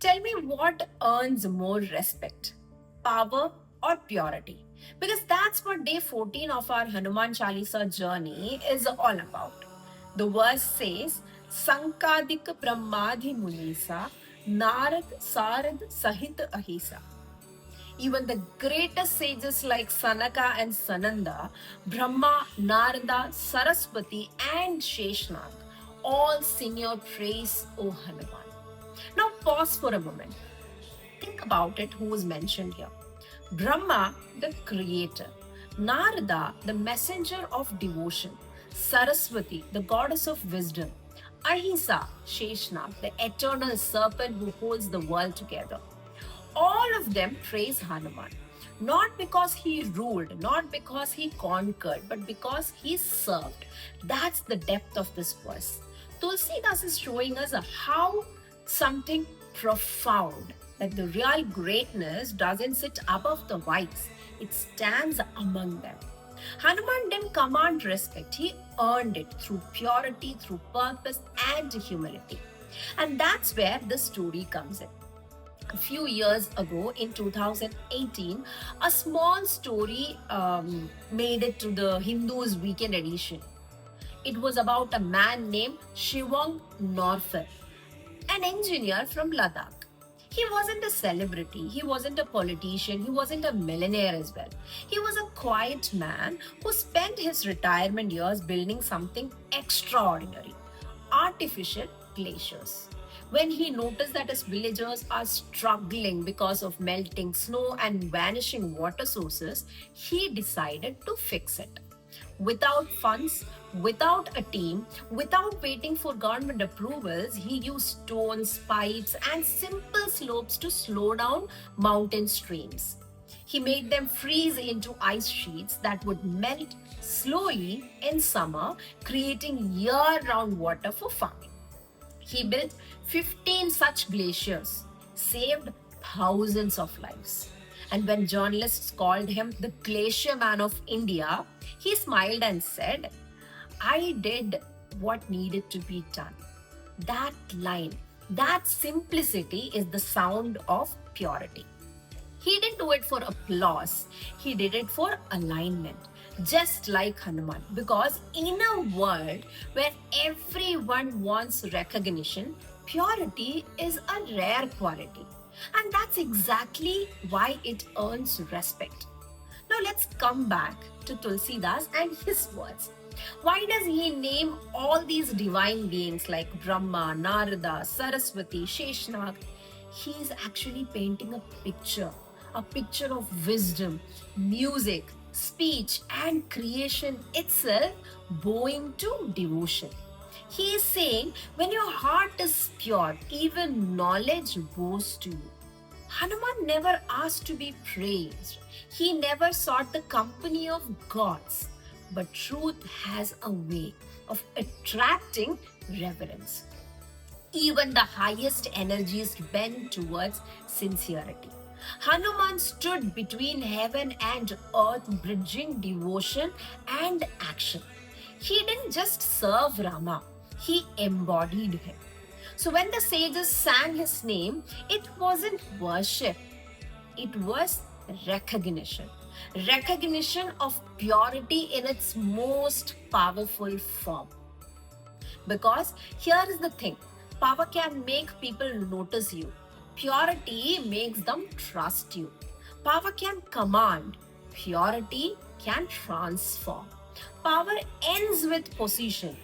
Tell me what earns more respect, power or purity? Because that's what day 14 of our Hanuman Chalisa journey is all about. The verse says, Sankadik Brahmadhi Munisa, Narad Sarad Sahit Ahisa. Even the greatest sages like Sanaka and Sananda, Brahma, Narada, Saraswati, and Sheshnag all sing your praise, O Hanuman. Now pause for a moment. Think about it who is mentioned here. Brahma, the creator. Narada, the messenger of devotion. Saraswati, the goddess of wisdom. Ahisa, Sheshnag, the eternal serpent who holds the world together. All of them praise Hanuman. Not because he ruled, not because he conquered, but because he served. That's the depth of this verse. Tulsidas is showing us how something profound, that the real greatness doesn't sit above the whites, it stands among them. Hanuman didn't command respect, he earned it through purity, through purpose, and humility. And that's where the story comes in. A few years ago in 2018, a small story made it to the Hindu's weekend edition. It was about a man named Shivang Norfar, an engineer from Ladakh. He wasn't a celebrity, he wasn't a politician, he wasn't a millionaire as well. He was a quiet man who spent his retirement years building something extraordinary: artificial glaciers. When he noticed that his villagers are struggling because of melting snow and vanishing water sources, he decided to fix it. Without funds, without a team, without waiting for government approvals, he used stones, pipes, and simple slopes to slow down mountain streams. He made them freeze into ice sheets that would melt slowly in summer, creating year round water for farming. He built 15 such glaciers, saved thousands of lives. And when journalists called him the Glacier Man of India, he smiled and said, I did what needed to be done. That line, that simplicity is the sound of purity. He didn't do it for applause, he did it for alignment, just like Hanuman. Because in a world where everyone wants recognition, purity is a rare quality. And that's exactly why it earns respect. Now let's come back to Tulsidas and his words. Why does he name all these divine beings like Brahma, Narada, Saraswati, Sheshnag? He is actually painting a picture of wisdom, music, speech, and creation itself bowing to devotion. He is saying, when your heart is pure, even knowledge bows to you. Hanuman never asked to be praised. He never sought the company of gods. But truth has a way of attracting reverence. Even the highest energies bend towards sincerity. Hanuman stood between heaven and earth, bridging devotion and action. He didn't just serve Rama, he embodied him. So when the sages sang his name, it wasn't worship, it was recognition. Recognition of purity in its most powerful form. Because here is the thing, power can make people notice you, purity makes them trust you. Power can command, purity can transform. Power ends with position,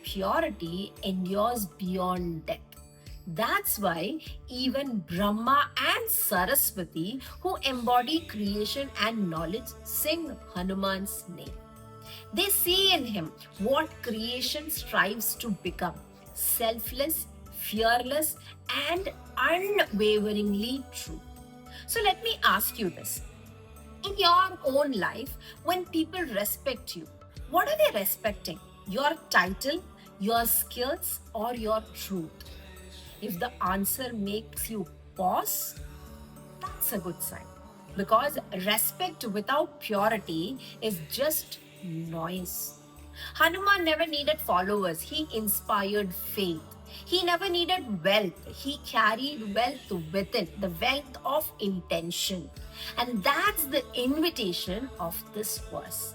purity endures beyond death. That's why even Brahma and Saraswati, who embody creation and knowledge, sing Hanuman's name. They see in him what creation strives to become: selfless, fearless, and unwaveringly true. So let me ask you this. In your own life, when people respect you, what are they respecting? Your title, your skills, or your truth? If the answer makes you pause, that's a good sign. Because respect without purity is just noise. Hanuman never needed followers, he inspired faith. He never needed wealth. He carried wealth within, the wealth of intention. And that's the invitation of this verse.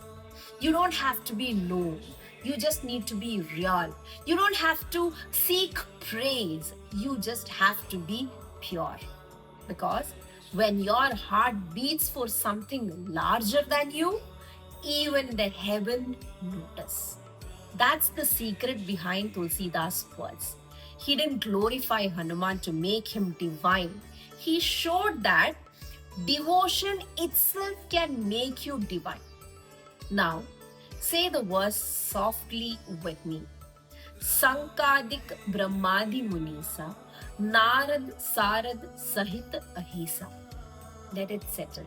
You don't have to be known. You just need to be real. You don't have to seek praise. You just have to be pure. Because when your heart beats for something larger than you, even the heaven notice. That's the secret behind Tulsidas' words. He didn't glorify Hanuman to make him divine. He showed that devotion itself can make you divine. Now, say the verse softly with me. Sankadik Brahmadi Munisa, Narad Sarad Sahit Ahisa. Let it settle.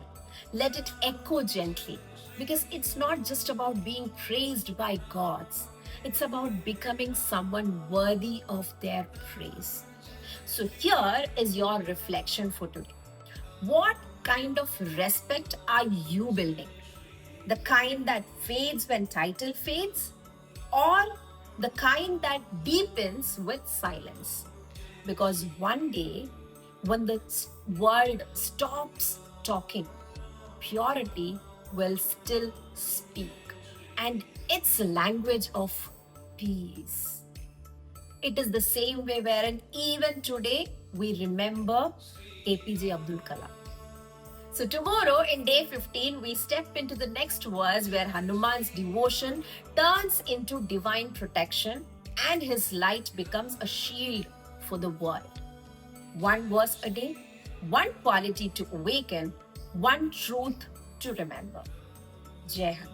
Let it echo gently. Because it's not just about being praised by gods, it's about becoming someone worthy of their praise. So, here is your reflection for today. What kind of respect are you building? The kind that fades when title fades, or the kind that deepens with silence? Because one day, when the world stops talking, purity will still speak, and it's a language of peace. It is the same way wherein even today we remember APJ Abdul Kalam. So tomorrow in day 15, we step into the next verse where Hanuman's devotion turns into divine protection and his light becomes a shield for the world. One verse a day, one quality to awaken, one truth to remember. Jai Hind.